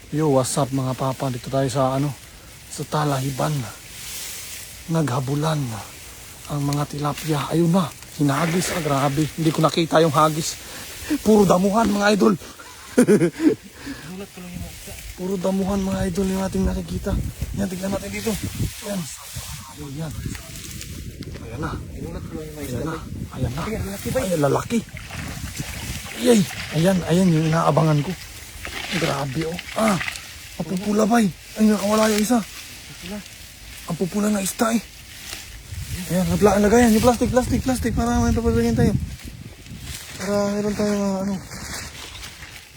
Yo, what's up mga papa? Dito tayo sa sa Talahiban. Naghabulan ang mga tilapia. Ayun na, hinagis. Grabe, hindi ko nakita yung hagis. Puro damuhan mga idol. Puro damuhan mga idol yung ating nakikita. Yan, tignan natin dito. Yan. Ayun, yan. Ayan na. Ayan na. Ayan na. Ayan, lalaki. Yay! Ayan yung inaabangan ko. Grabe oh. Ang pupula bay. Ay, nakawala yung isa. Ang pupula na isda eh. Ayan, lagayan yung plastic para may papalagyan tayo. Para meron tayo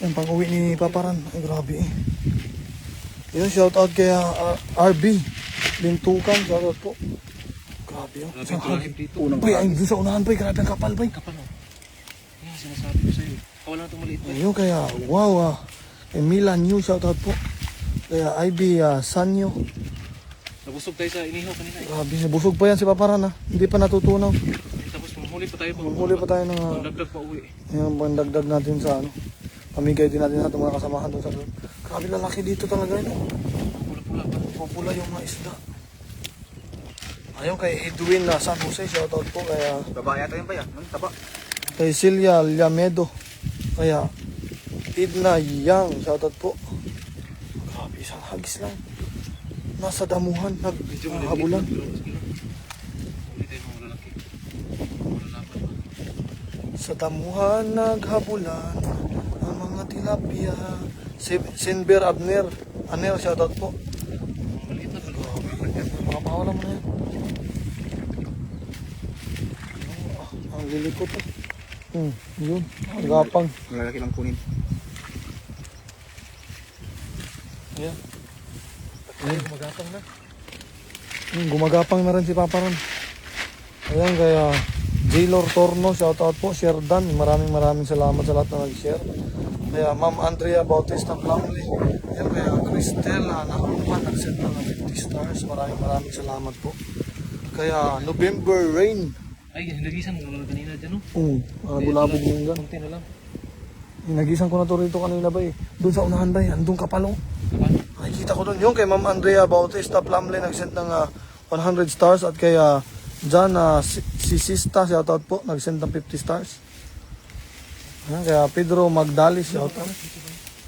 yan, pang uwi ni Paparan. Ay, grabe eh. Yun, shout out kay RB. Bintukan, shout out po. Grabe oh. Bay, ay, dun sa unahan bay. Grabe ang kapal bay. Kapal oh. Yan, sinasabi ko sa'yo. Wala itong maliit bay. Ayun, kaya, wow Emilan New, shout out po. Kaya IB Sanyo. Nabusog tayo sa inihaw kanina eh. Grabe, busog pa yan si Paparan ha. Hindi pa natutunaw. Tapos manghuli pa tayo. Manghuli pa tayo ng Dagdag pa uwi. yung pandagdag natin sa pamigay din natin sa mga kasamahan doon sa doon. Grabe, lalaki dito talaga yun. Pula-pula pa. Pupula yung mga isda. Ayun kay Edwin na San Jose, shout out po. Kaya Babae ata yun ba yan? Taba. kay Celia Llamedo. Kaya Idna Yang, shout out po. Grabe, isang hagis lang. Nasa damuhan, naghabulan. Ulit tayo mga lalaki. Malalapan pa. Sa damuhan, naghabulan ang mga tilapia. Sinber Abner, shout out po. Maliit na pala. Makapawala mo na yan. Ang lilikot eh. Yun, ang gapang. Malalaki lang kunin. Ayan. Gumagapang na. Gumagapang na rin si Paparan. Ayan, kaya Jaylor Torno, shoutout po. Sherdan, maraming salamat sa lahat na nag-share. Kaya Ma'am Andrea Bautista Plumley. Ayan, kaya Cristela Nakuman, nag-set na ng 50 stars. Maraming salamat po. Kaya November Rain. Ay, hinagisan mo naman kanina dyan oh. Bulabog mo yung Kunti na lang. Hinagisan ko na to rito kanina ba eh. Doon sa unahan ba eh. Andun ka palo. Kapal. Nakikita ko doon yung kay Ma'am Andrea Bautista Plumley nag-send ng 100 stars at kay John si Sista shoutout po nag-send ng 50 stars. Ayan, kaya Pedro Magdalis shoutout.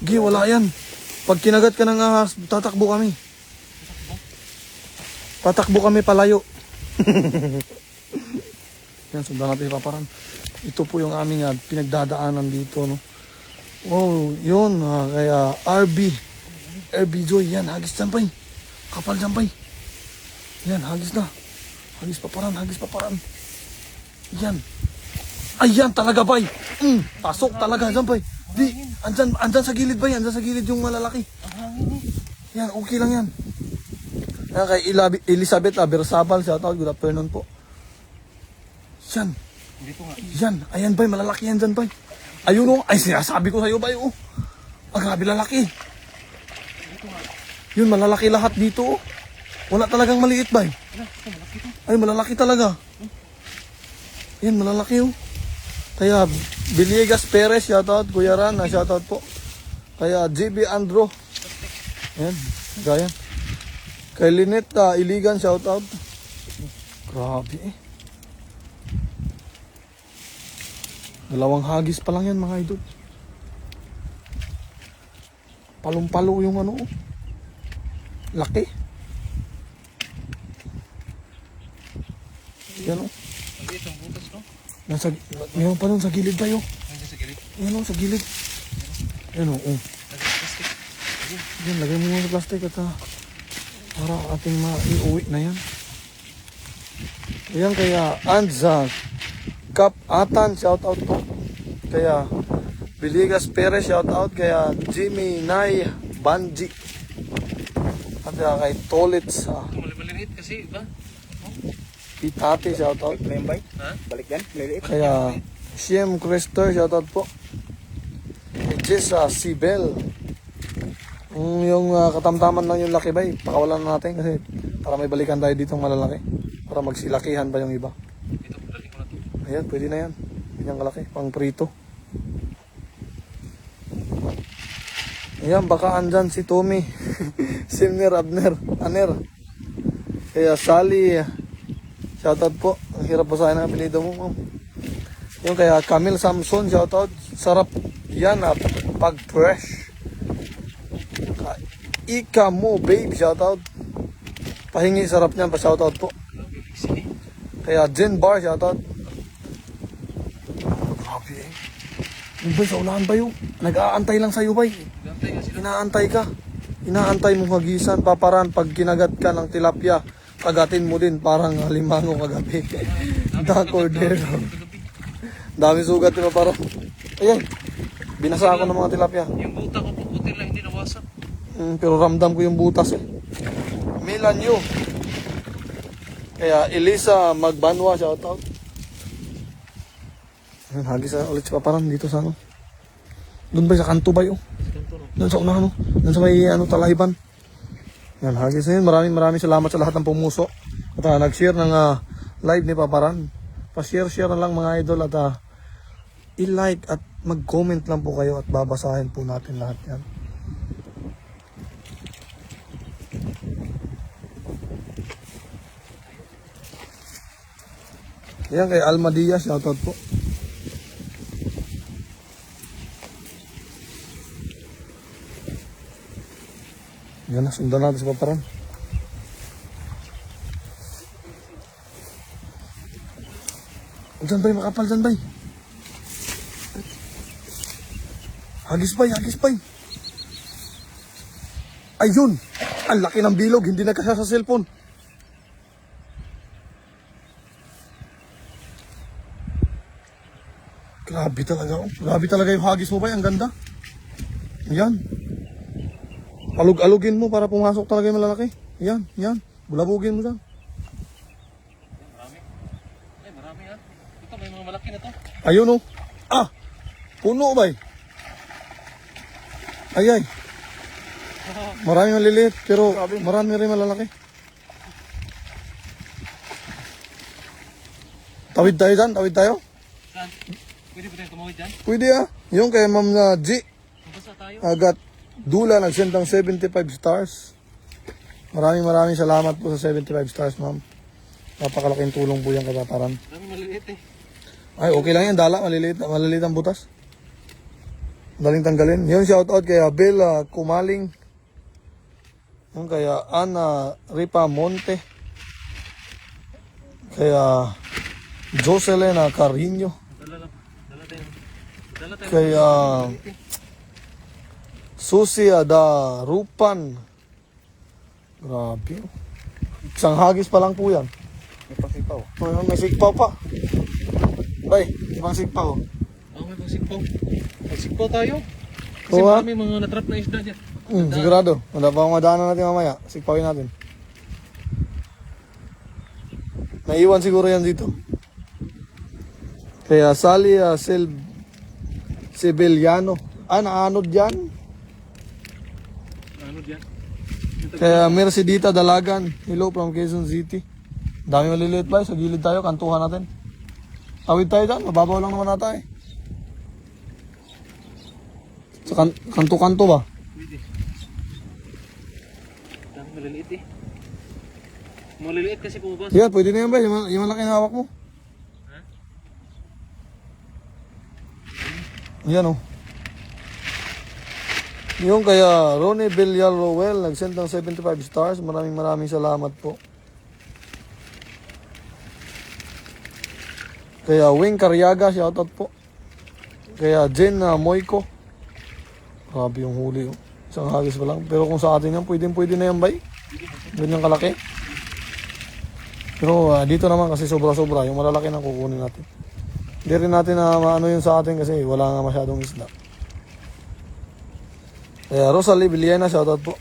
Gi, wala yan. Pag kinagat ka ng ahas, tatakbo kami. Tatakbo kami palayo. Yan, sundan natin Paparan. Ito po yung aming pinagdadaanan dito, no. Oh, yun, kaya RB Joy, yan, hagis dyan, bay. Kapal dyan, bay. Yan, hagis na. Hagis Paparan. Yan. Ayan talaga, bay. Pasok talaga dyan, bay. Di, andyan sa gilid, bay. Andyan sa gilid yung malalaki. Yan, okay lang yan. Yan, kay Elizabeth Bersabal, shoutout, good afternoon po. Yan. Dito nga. Yan, ayan, bay, malalaki yan dyan, bay. Ayun o, ay sinasabi ko sa'yo, bay, oh. Grabe lalaki. Yun, malalaki lahat dito, oh. Wala talagang maliit, bay. Ay, malalaki talaga. Yan, malalaki, oh. Kaya, Villegas Perez, shoutout. Kuya Ran, shoutout po. Kaya, JB Andro. Yan, gaya. Kay Lynette Iligan, shoutout. Grabe, eh. Dalawang hagis pa lang yan, mga idol. Palong-palo yung laki. Yan o. Maliit ang butas no? Mayroon pa nun sa gilid tayo. Nandiyan sa gilid. Yan o, sa gilid. Yan o. Plastic. Yan, lagay mo sa plastic at para ating maiuwi na yan. Yan, kaya Anza Kap Atan, shout out po. Kaya Villegas Perez, shout out. Kaya Jimmy Nay Banji. At kay Tolits Maliit kasi ba? Pitati, shout out. Ha? Balik yan, liliit. Kaya Siem Crester, shout out po. Kay Jess Sibel. Yung katamtaman lang yung laki bay, pakawalan na natin kasi para may balikan tayo ditong malalaki. Para magsilakihan pa yung iba. Ito, dali ko na to. Ayan, pwede na yan. Ganyang kalaki, pang prito. Ayan, baka andyan si Tommy. Simner, Abner, Aner. Kaya Sally, shoutout po. Ang hirap po sa akin ang apelido mo, ma'am. Yung kaya Camille Samson, shoutout. Sarap yan, pag fresh. Ika mo, babe, shoutout. Pahingi, sarap niyan, pa shoutout po. Kaya Jen Bar, shoutout. Grabe eh. Yung bay, sa unahan ba yun? Nag-aantay lang sa'yo, bay. Inaantay ka. Inaantay mo hagisan, paparan. Pag kinagat ka ng tilapia, kagatin mo din parang limango kagabi. Da Cordero. Dami sugat di ba parang. Ayan. Binasa ako ng mga tilapia. Yung buta ko puputi lang, hindi nawasak. Pero ramdam ko yung butas eh. Milan Yu. Kaya Elisa Magbanwa, shoutout. Ayan, hagis ulit si paparan dito sa ano. Doon ba sa kanto ba yun? Doon sa unahan, doon sa may Talayban. Yan, hagis na yun. Maraming salamat sa lahat ng pumuso. At nag-share ng live ni Paparan. Pa-share na lang mga idol at i-like at mag-comment lang po kayo at babasahin po natin lahat yan. Yan kay Alma Diaz, shoutout po. Yan na, sundan natin sa Paparan. Diyan bay, makapal dyan bay. Hagis bay. Ayun! Ang laki ng bilog, hindi nagkasya sa cellphone. Grabe talaga yung hagis mo bay, ang ganda. Ayan. Alug-alugin mo para pumasok talaga yung malalaki. Yan. Bulabugin mo dyan. Marami ha. Ito, may mga malaki na to. Ayun o. Puno ba? Ay. Marami maliliit, pero marami rin malalaki. Tawid tayo dyan, Saan? Pwede ba tayong tumawid dyan? Pwede Yung kay Ma'am na G. Mabasa tayo. Agat Dula, nagsend ng 75 stars. Maraming salamat po sa 75 stars, ma'am. Napakalaking tulong po yan kay Paparan. Marami maliliit eh. Ay, okay lang yan, dala. Maliliit ang butas. Daling tanggalin. Yun, shoutout kay Abel Kumaling. Yung kaya Ana Ripa Monte. Kaya Jocelyn Carino. Dala tayo. Kaya Susi da Rupan. Grabe. Isang hagis pa lang po yan. May pasipaw. May sigpaw pa. Bay, ibang sigpaw. May pasipaw. May sigpaw tayo. Kasi Oo, marami mga natrap na isda dyan. Sigurado. Wala pa akong madaanan natin mamaya. Sigpawin natin. Naiwan siguro yan dito. Kaya Sally Sibeliano. Naanod dyan. Ano dyan? Kaya Mercedita Dalagan. Hello from Quezon City. Dami maliliit ba? Sa gilid tayo. Kantuhan natin. Tawid tayo dyan. Mababaw lang naman nata eh. Sa kanto-kanto ba? Pwede. Dami maliliit eh. Maliliit kasi pumabas. Yan, pwede na yan ba? Yung malaki na hawak mo. Yan oh. Yung kaya Ronnie Villarroel nag-send ng 75 stars. Maraming salamat po. Kaya Wing Carriaga, shoutout po. Kaya Jen Moico. Grabe yung huli oh. Isang hagis pa lang. Pero kung sa atin yan, pwede na yan bay. Ganyan kalaki. Pero dito naman kasi sobra-sobra. Yung malalaki na kukunin natin. Hindi rin natin na maano yun sa atin kasi wala nga masyadong isda. Kaya Rosalie Villena, shoutout po.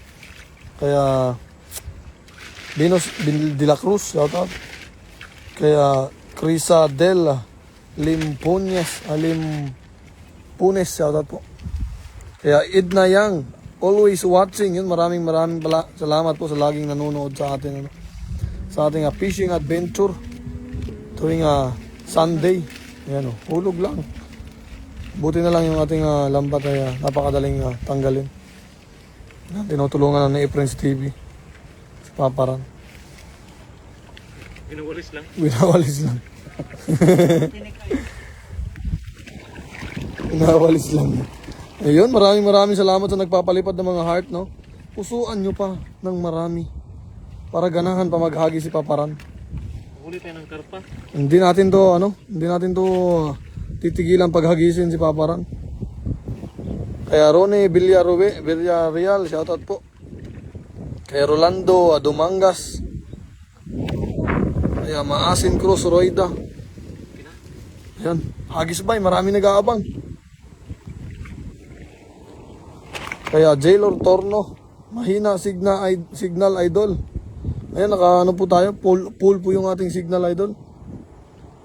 Kaya Dinos de la Cruz, shoutout. Kaya Crisa Del Limpunes, shoutout po. Kaya Idna Yang, always watching. Yun, maraming salamat po sa laging nanonood sa atin. Sa ating fishing adventure tuwing Sunday. Ayan o, hulog lang. Buti na lang yung ating lambat ay napakadaling tanggalin. Yan, tinutulungan na ni Prince TV. Si Paparan. Pinawalis lang. Winawalis lang. Winawalis lang. Ayun, maraming salamat sa nagpapalipad ng mga heart, no? Pusuan nyo pa ng marami. Para ganahan pa maghagi si Paparan. Huli tayo ng karpa. Hindi natin to titigilan paghagisin si Paparan. Kaya Ronnie Villarreal, shoutout po. Kaya Rolando Dumangas. Kaya Maasin Cruz Roida. Ayan, hagis bay, marami nag-aabang. Kaya Jailor Torno, mahina signal idol. Ayan, naka po tayo, full po yung ating signal idol.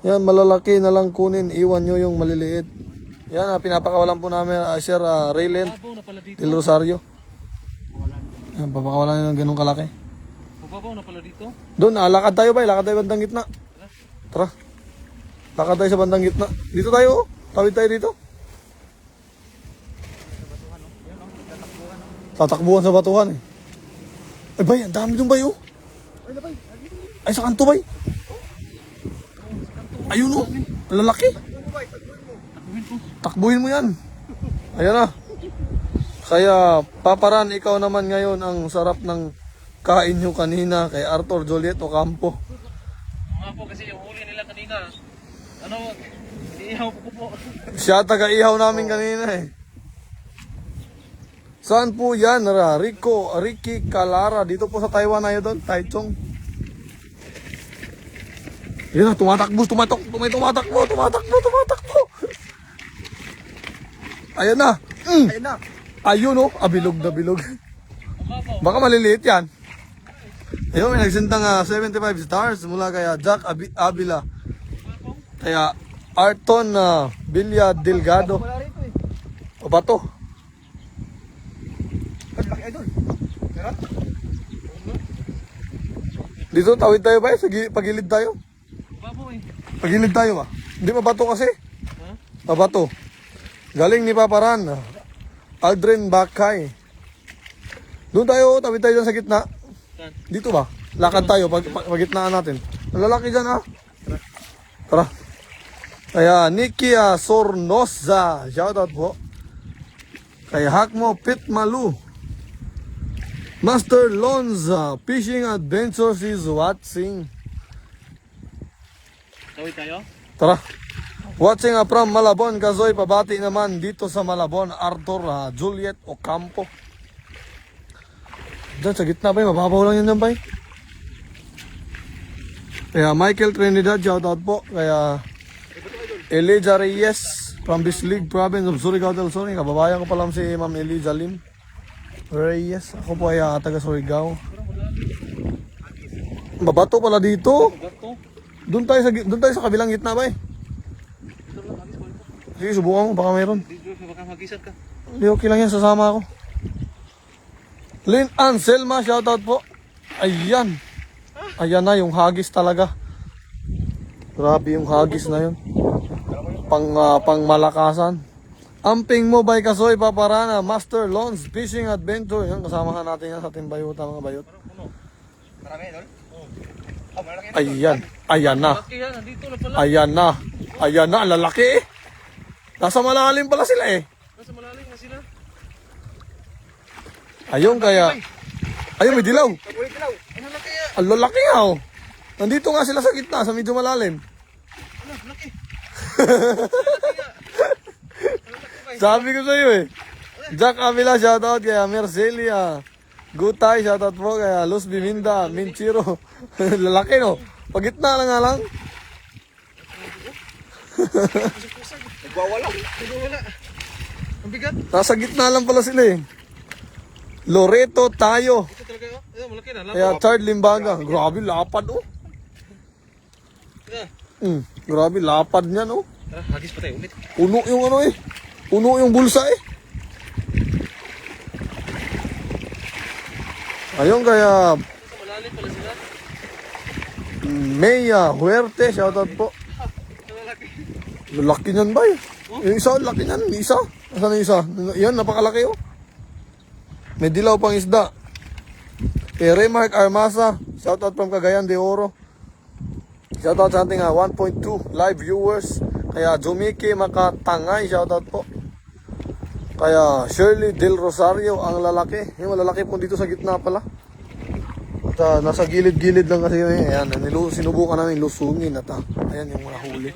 Yan, malalaki na lang kunin, iwan nyo yung maliliit. Yan, pinapakawalan po namin Sir Raylen Babaw na pala dito. Del Rosario. Yan, papakawalan nyo ng ganun kalaki. Babaw na pala dito. Doon, lakad tayo ba? Lakad tayo bandang gitna. Tara. Lakad tayo sa bandang gitna. Dito tayo, tawid tayo dito. Tatakbuhan sa batuhan eh. Ay bay, ang dami doon bay oh. Ay sa kanto bay. Ayun oh, lalaki. Takbuhin mo yan. Ayan na. Kaya Paparan, ikaw naman ngayon ang sarap ng kain nyo kanina kay Arthur Joliet Ocampo. Mga po kasi yung huli nila kanina. Iihaw ko po. Siya taga-ihaw namin kanina eh. Saan po yan? Ricky Calara. Dito po sa Taiwan na yun doon. Taichung. Yan na, tumatakbo. Ayan na. Ayun na. Ayun oh. Bilog na bilog. Baka maliliit yan. Ayun, may nagsintang 75 stars mula kaya Jack Abila. Kaya Arton Villa Delgado. Wala rito eh. O ba to? Laki idol. Meron? Dito tawid tayo ba? Pagilid tayo? Babaw eh. Pagilid tayo ba? Hindi mabato kasi. Ha? Mabato. Galing ni Paparan. Aldrin Bakay. Doon tayo, tawid tayo dyan sa gitna. Saan? Dito ba? Lakad tayo, pagitnaan natin. Ang lalaki dyan ha. Tara. Kaya Nikki Sornosa. Shoutout po. Kaya Hakmo Pitmalu. Master Lonza Fishing Adventures is watching. Tawid tayo? Tara. Watching from Malabon, Kazoy, pabati naman dito sa Malabon, Arthur Juliet Ocampo. Diyan sa gitna ba, mababaw lang yan dyan ba? Kaya Michael Trinidad, shoutout po. Kaya Elijah Reyes from Bislig Province of Surigao del Sur. Kababayan ko pa lang si Ma'am Elijah Lim Reyes. Ako po ay taga Surigao. Mabato pala dito. Gato. Doon tayo sa kabilang gitna ba eh. Sige, subukan mo, baka mayroon. Dito, baka magisan ka. Hindi, okay lang yan, sasama ako. Lynn Anselma, shoutout po. Ayan. Ayan na, yung hagis talaga. Grabe yung hagis na yun. Pang malakasan. Amping mo by Kasoy Paparana, Master Lons Fishing Adventure. Yan, kasamahan natin yan sa Timbayuta, mga bayot. Marami idol? Oh, malaki na. Ayan. Ayan na. Laki yan, nandito na pala. Ayan na. Ayan na, ang lalaki eh. Nasa malalim pala sila eh. Nasa malalim na sila. Ayun kaya. Ayun, may dilaw. Ulit dilaw. Ano laki yan? Ang lalaki nga oh. Nandito nga sila sa gitna, sa medyo malalim. Ano, laki. Sabi ko sa iyo eh. Jack Avila, shoutout kaya Mercelia. Gutay, shoutout po kaya Luz Biminda, Minchiro. Lalaki no. Pag gitna lang nga lang. Nagwawala. Wala. Ang bigat. Nasa gitna lang pala sila eh. Loreto tayo. Ito talaga yun. Ito, malaki na. Kaya Chard Limbaga. Grabe, lapad oh. Grabe, lapad niyan oh. Tara, hagis pa tayo ulit. Puno yung ano eh. Puno yung bulsa eh. Ayun kaya Nasa malalim pala sila. Maya Huerte, shoutout po. Ano laki. Laki niyan ba eh? Yung isa, laki niyan. Yung isa. Nasaan yung isa? Yan, napakalaki oh. May dilaw pang isda. Kay Remark Armasa, shoutout from Cagayan de Oro. Shoutout sa ating 1.2 live viewers. Kaya Jumiki Makatangay, shoutout po. Kaya Shirley Del Rosario, ang lalaki. Yung lalaki po dito sa gitna pala. At nasa gilid-gilid lang kasi yun. Ayan, sinubukan namin lusungin. At ayan yung mga huli.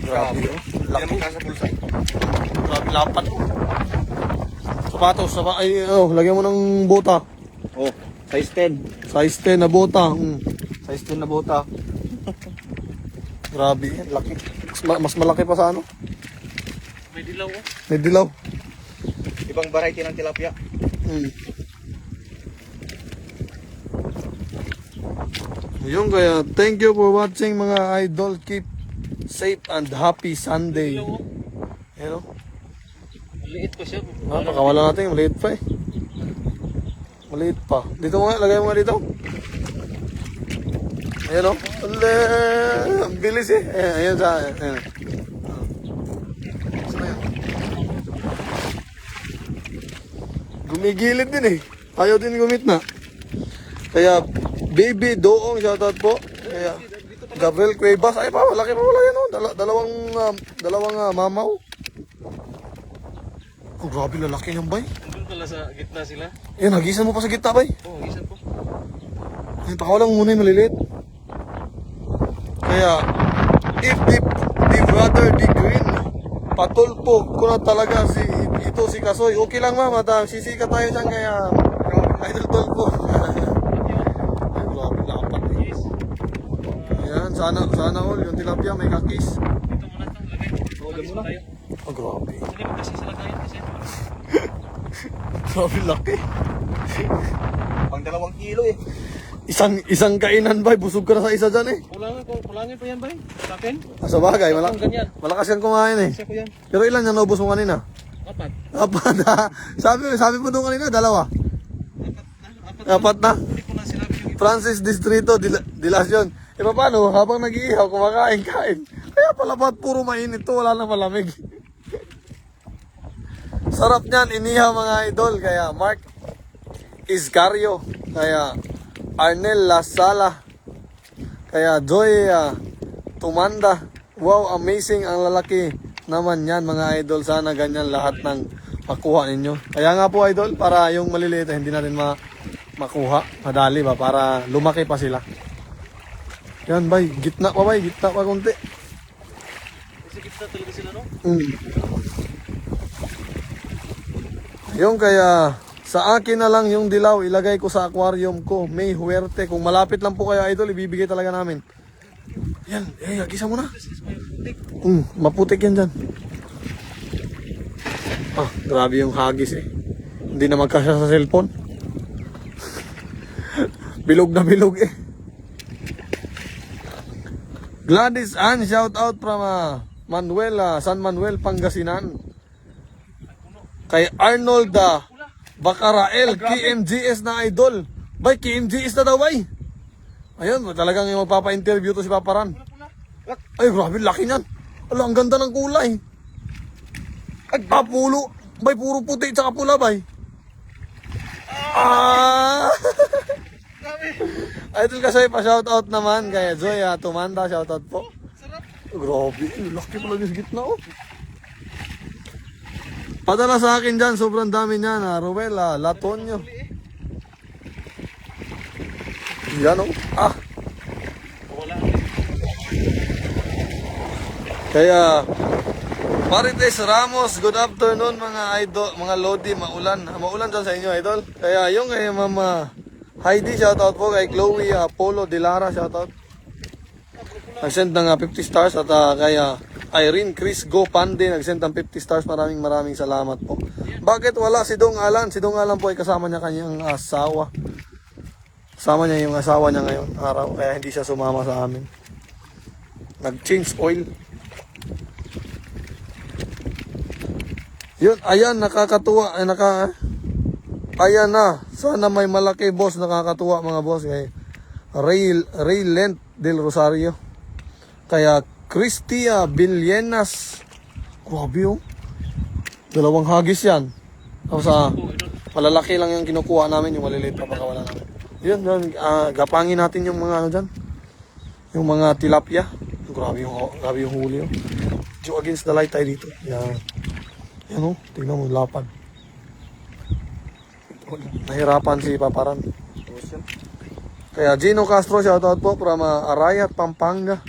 Grabe oh. Laki. Sa bulsa. Grabe, lapat. Sapatos, ay, lagyan mo ng bota. Oh, size 10. Size 10 na bota. Size 10 na bota. Grabe, laki. Mas malaki pa sa ano? May dilaw oh. May dilaw. Ibang variety ng tilapia. Yun kaya, thank you for watching mga idol. Keep safe and happy Sunday. Dilaw oh. You know? Liit pa siya. Pakawala natin, maliit pa eh. Maliit pa. Dito nga, lagay mo nga dito. Ayan o. Ang bilis eh. Ayan sa, ayan. Gumigilid din eh. Ayaw din gumit na. Kaya, Baby Doong, shoutout po. Kaya, Gabriel Cuevas. Ay pa, malaki pa wala yan o. Dalawang mamaw. Oh, grabe, lalaki yan, bay. Doon pala sa gitna sila. Ayan, hagisan mo pa sa gitna, bay. Oh, gisan po. Ay, pakawalan mo muna yung maliliit. Kaya, if the brother, the green, patulpo ko na talaga si Kasoy. Okay lang ma'am, at sisika tayo dyan kaya idol tulpo. Ay, grabe na kapat eh. Yes. Ayan, sana all, yung tilapia may kakis. Dito muna ito. Lagay. Oh, dyan muna. Tayo. Oh, grabe. Hindi mo kasi sa lagayan kasi. Grabe laki. Pang 2 kilo eh. Isang kainan ba, busog ka na sa isa dyan eh. Kulangin pa yan ba? Sa akin? Sa bagay, Ganyan. malakas kang kumain eh. Kasi ko yan. Pero ilan yan naubos mo kanina? 4. Apat na. Sabi mo doon kanina, 2. Apat na. Hindi ko na sinabi yung Francis Distrito, Dilasyon. E paano, habang nag-iihaw, kumakain-kain. Kaya pala ba't puro mainit to, wala na malamig. Sarap niyan, inihaw mga idol. Kaya Mark Iscario. Kaya Arnel Lasala. Kaya Joy Tumanda. Wow, amazing ang lalaki naman yan mga idol. Sana ganyan lahat ng makuha ninyo. Kaya nga po idol, para yung maliliit hindi natin makuha. Madali ba? Para lumaki pa sila. Yan bay, gitna pa bay, gitna pa konti. Kasi gitna talaga sila no? Yung kaya sa akin na lang yung dilaw, ilagay ko sa aquarium ko. May huwerte. Kung malapit lang po kayo idol, ibibigay talaga namin. Yan, agisa mo na. Maputik yan dyan. Grabe yung hagis eh. Hindi na magkasya sa cellphone. Bilog na bilog eh. Gladys Ann, shout out from Manuel, San Manuel, Pangasinan. Kay Arnold Bacarael, KMGS na idol. Bay, KMGS na daw bay. Ayun, talagang yung magpapa-interview to si Paparan. Ay, grabe, laki niyan. Ala, ang ganda ng kulay. Pulo. Bay, puro puti tsaka pula, bay. Idol kasi pa-shoutout naman. Kaya Joy, Tumanda, shoutout po. Grabe, laki pala yung gitna, oh. Padala sa akin dyan, sobrang dami niyan, Ruel, Latonyo. Yan, oh. Wala. Kaya, Marites Ramos, good afternoon mga idol, mga Lodi, maulan. Maulan dyan sa inyo, idol. Kaya yung kay Mama Heidi, shoutout po. Kay Chloe Polo Dilara, shoutout. Nag-send ng 50 stars at kaya Irene Chris Go Pande nag-send ng 50 stars. Maraming salamat po. Bakit wala si Dong Alan? Si Dong Alan po ay kasama niya kanyang asawa. Kasama niya yung asawa niya ngayon araw. Kaya hindi siya sumama sa amin. Nag-change oil. Yun, ayan, nakakatuwa. Ayan na. Sana may malaki boss. Nakakatuwa mga boss. Kay Ray Lent del Rosario. Kaya Cristia Villenas. Grabe yung 2 hagis yan. Tapos Malalaki lang yung kinukuha namin, yung maliliit pa baka wala namin. Yun, gapangin natin yung mga ano dyan. Yung mga tilapia. Grabe yung huli. Oh. Due against the light tayo dito. Yan. Yan oh, tignan mo, lapad. Nahirapan si Paparan. Kaya Gino Castro, shoutout po from Arayat, Pampanga.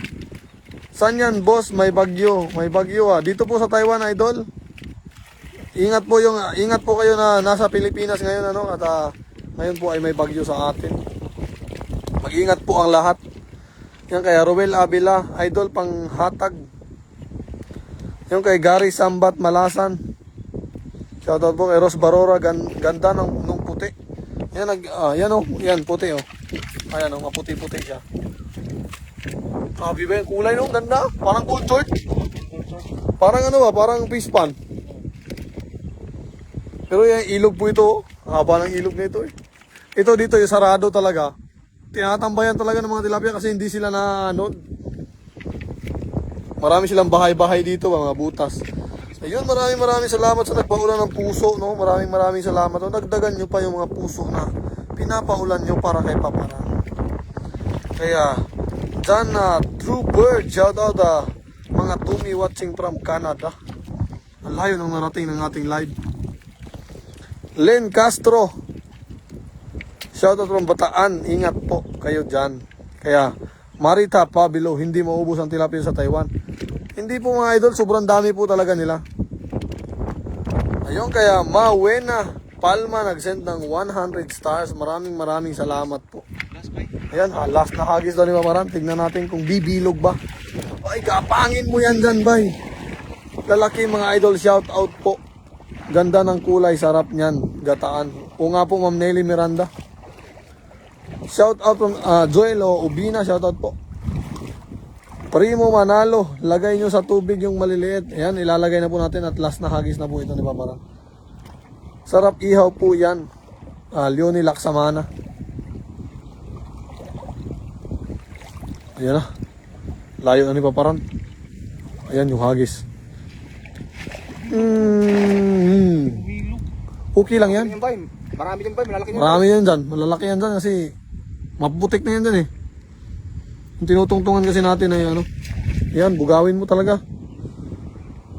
Saan yan, boss? May bagyo. May bagyo ah. Dito po sa Taiwan, idol. Ingat po kayo na nasa Pilipinas ngayon ano at ngayon po ay may bagyo sa atin. Mag-ingat po ang lahat. Yan kay Ruel Abila, idol pang hatag. Yan kay Gary Sambat Malasan. Shoutout po kay Ros Barora, ganda nung puti. Yan yan puti oh. Ayan oh, maputi-puti siya. Sabi ba yung kulay no? Ganda. Parang cultured. Parang ano ba? Parang fish pan. Pero yung ilog po ito, haba ng ilog na ito eh. Ito dito yung sarado talaga. Tinatambayan talaga ng mga tilapia kasi hindi sila na ano. Marami silang bahay-bahay dito, mga butas. Ayun, maraming salamat sa nagpaulan ng puso, no? Maraming salamat. No? Dagdagan nyo pa yung mga puso na pinapaulan nyo para kay Paparan. Kaya, dyan True Bird, shout out mga Tumi watching from Canada. Ang layo nang narating ng ating live. Len Castro, shoutout from Bataan, ingat po kayo dyan. Kaya Marita Pabilo, hindi maubos ang tilapia sa Taiwan. Hindi po mga idol, sobrang dami po talaga nila. Ayun, kaya Mawena Palma nagsend ng 100 stars. Maraming salamat po. Ayan, last na hagis daw ni Paparan. Tignan natin kung bibilog ba. Ay, kapangin mo yan dyan, bay. Lalaki mga idol, shoutout po. Ganda ng kulay, sarap niyan, gataan. O nga po, Ma'am Nelly Miranda. Shout out from Joel o Ubina, shout out po. Primo Manalo, lagay nyo sa tubig yung maliliit. Ayan, ilalagay na po natin at last na hagis na po ito ni Paparan. Sarap ihaw po yan. Leonie Laksamana. Ayan na. Layo na ni Paparan. Ayan yung hagis. Okay lang yan. Marami din ba? Malalaki Marami yan dyan. Malalaki yan dyan kasi maputik na yan dyan eh. Yung tinutungtungan kasi natin ay ano. Yan, bugawin mo talaga.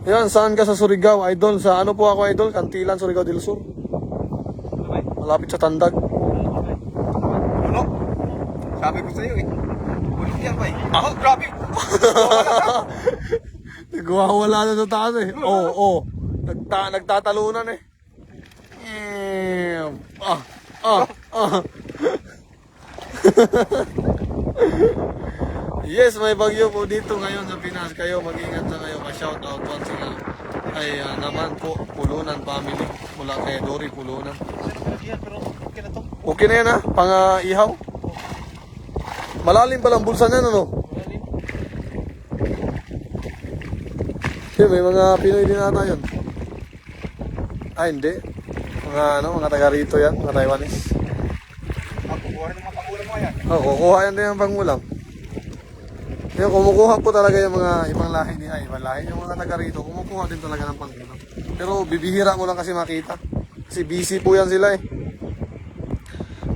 Yan, saan ka sa Surigao, idol? Sa ano po ako, idol? Kantilan, Surigao del Sur. Malapit sa Tandag. Ano? Sabi ko sa'yo eh. Bulok yan ba eh? Ako, grabe! Nagwawala na sa taas eh. Oo. Nagtatalunan eh. Yes, may bagyo po dito ngayon sa Pinas. Kayo mag-ingat sa kayo. Pa-shoutout po sila. Ay naman po, Pulunan family. Mula kay Dory Pulunan. Pero okay na to. Okay na yan ha? Pang-ihaw? Malalim palang bulsa niyan ano? May mga Pinoy din ata yun. Hindi. Mga taga rito yan, mga Taiwanese. Kukuha ng mga pangulam mo yan. Kukuha yan din ang pangulam. Yung kumukuha po talaga yung mga ibang lahi ibang lahi. Yung mga taga rito, kumukuha din talaga ng pangulam. Pero bibihira mo lang kasi makita. Kasi busy po yan sila eh.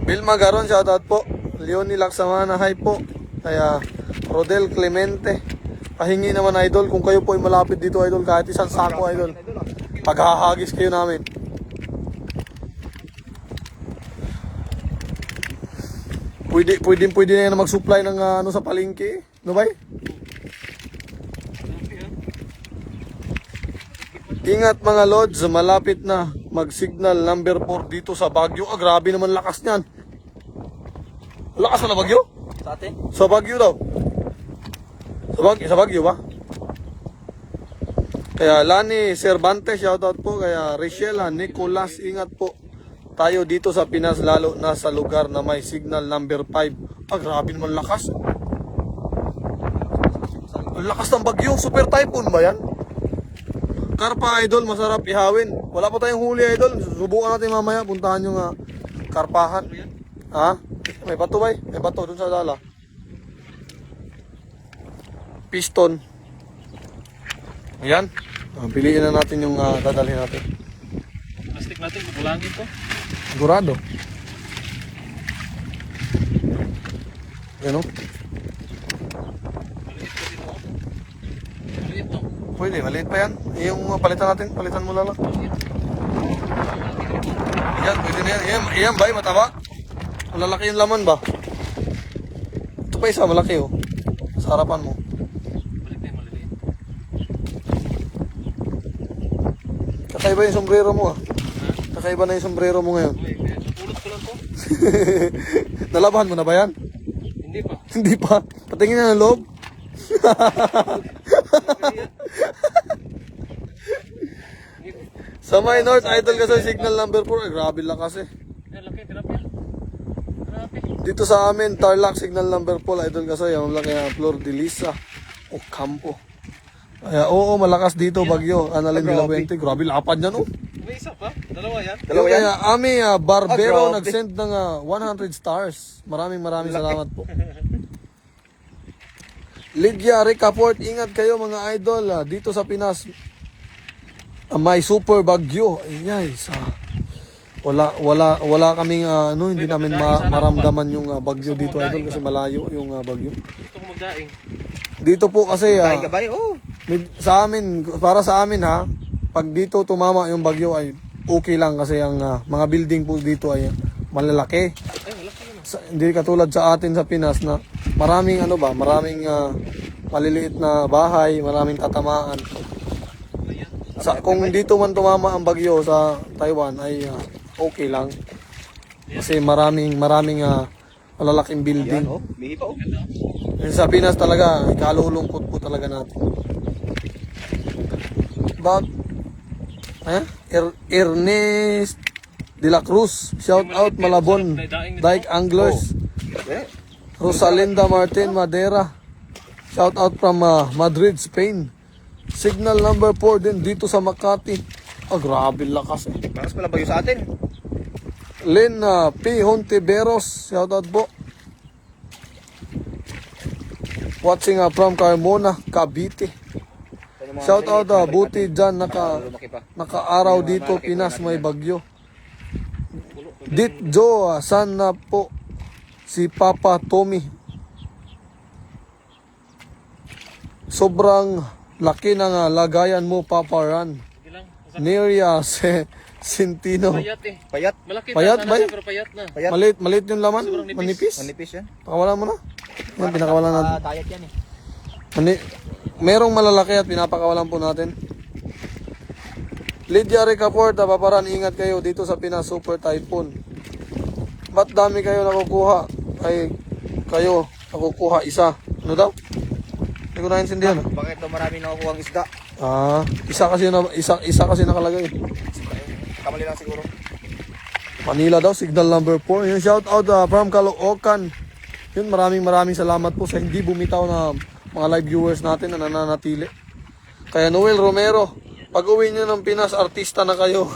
Bill Magaron, shoutout po. Leonie Laksamana, hi po. Kaya Rodel Clemente. Pahingi naman idol kung kayo po ay malapit dito idol kahit isang sako idol. Paghahagis kayo namin. Pwede na yan mag-supply ng ano sa palengke. No ba? Ingat mga lods, malapit na mag-signal number 4 dito sa Baguio. Grabe naman lakas niyan. Lakas na Baguio? Sa atin? Sa Baguio daw. Sa Baguio ba? Kaya Lani Cervantes, shoutout po. Kaya Richela Nicolas, ingat po. Tayo dito sa Pinas, lalo na sa lugar na may signal number 5. Grabe naman lakas. Ang lakas ng bagyo. Super typhoon ba yan? Karpa idol, masarap ihawin. Wala pa tayong huli idol. Subukan natin mamaya. Puntahan yung karpahan. Ha? May bato ba? May bato dun sa dala. Piston. Ayan. Piliin na natin yung dadalhin natin. Plastic natin, kulangin to. Sigurado. Yan o. Maliit to. Pwede, maliit pa yan. Yung palitan natin, palitan mo lang. Yan, pwede na yan. Yan ba, mataba? Malalaki yung laman ba? Ito pa isa, malaki oh. Sa harapan mo. Maliit na yung maliliit. Kakaiba yung sombrero mo ah. Kakaiba na yung sombrero mo ngayon. Uy, napulot ko lang to. Nalabahan mo na ba yan? Hindi pa. Hindi pa. Patingin na ng loob. Sa may North Idol kasi signal number 4. Ay, grabe lang kasi. Yan, laki, grabe. Grabe. Dito sa amin, Tarlac signal number 4. Idol kasi yung laki ng Flor de Lisa. O Campo. Ay, oo, malakas dito, Bagyo. Annalyn de la Fuente. Grabe, lapad yan oh. May isa pa? Dalawa yan? Dalawa yan? Kaya Ami Barbero grabe. nag-send ng 100 stars. Maraming salamat po. Lydia Ricaport, ingat kayo mga idol. Dito sa Pinas, may super bagyo. Ay, wala kaming hindi namin maramdaman yung bagyo dito idol kasi malayo yung bagyo. Gusto ko magdaing. Dito po kasi Kain ka ba? Oh. sa amin, para sa amin ha, pag dito tumama yung bagyo ay okay lang kasi ang mga building po dito ay malalaki. Ay, malaki yun. Hindi katulad sa atin sa Pinas na maraming maraming maliliit na bahay, maraming tatamaan. Kung dito man tumama ang bagyo sa Taiwan ay okay lang. Kasi maraming malalaking building. Yan, oh. Mihi pa, oh. Sa Pinas talaga, kalulungkot po talaga natin. Ernest de la Cruz, shout out Malabon, Dike Anglers. Eh, Rosalinda Martin Madera, shout out from Madrid, Spain. Signal number 4 din dito sa Makati. Grabe lakas eh. Bakas pala bagyo sa atin. Lynn P. Hontiveros, shout out po. Watching from Carmona, Cavite. Shout out buti dyan Lumaki pa. nakaaraw dito Pinas may bagyo. Dit Joe, sana po si Papa Tommy. Sobrang laki ng lagayan mo Papa Ran. Sige lang. Neria Sentino. Payat eh. Payat. Malaki Payat na ba sana eh? siya, pero payat na. Payat. Malit yung laman, Sobrang nipis. manipis. Manipis yan. Pakawalan mo na. Yan, pinakawalan natin. Diet yan eh. Merong malalaki at pinapakawalan po natin. Lydia Ricaport, Paparan, ingat kayo dito sa Pinas Super Typhoon. Ba't dami kayo nakukuha? Ay, kayo nakukuha isa. Ano daw? Hindi ko naintindihan. Bakit daw marami nakukuha ang isda? Isa kasi nakalagay. Kamali lang siguro. Manila daw, signal number 4. Yung shout out from Caloocan. Yun, maraming salamat po sa hindi bumitaw na mga live viewers natin na nananatili. Kaya Noel Romero, pag uwi nyo ng Pinas, artista na kayo.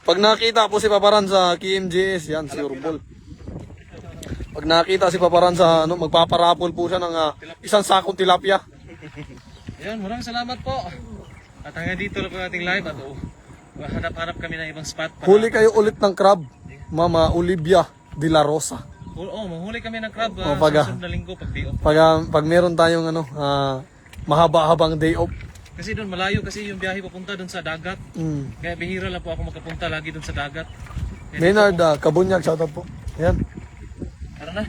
Pag nakita po si Paparan sa KMJS, yan, si Urbol. Pag nakita si Paparan sa, magpaparapol po siya ng isang sakong tilapia. Ayan, maraming salamat po. At hanggang dito lang po ating live at hanap-hanap kami ng ibang spot. Huli kayo ulit ng crab, Mama Olivia de la Rosa. Oo, manghuli kami ng crab pag, sa susunod na linggo pag day off. Pag meron tayong mahaba-habang day off. Kasi doon malayo kasi yung biyahe papunta doon sa dagat. Kaya bihira lang po ako makapunta lagi doon sa dagat. Kaya Maynard Kabunyag, shoutout po. Yan. tara na.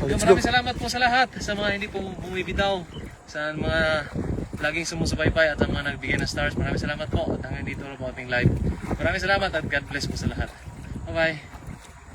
Let's Maraming salamat po sa lahat. Sa mga hindi po bumibitaw. Sa mga laging sumusubaybay at ang mga nagbigay ng stars. Maraming salamat po. At hanggang dito na po ating live. Maraming salamat at God bless po sa lahat. Bye-bye.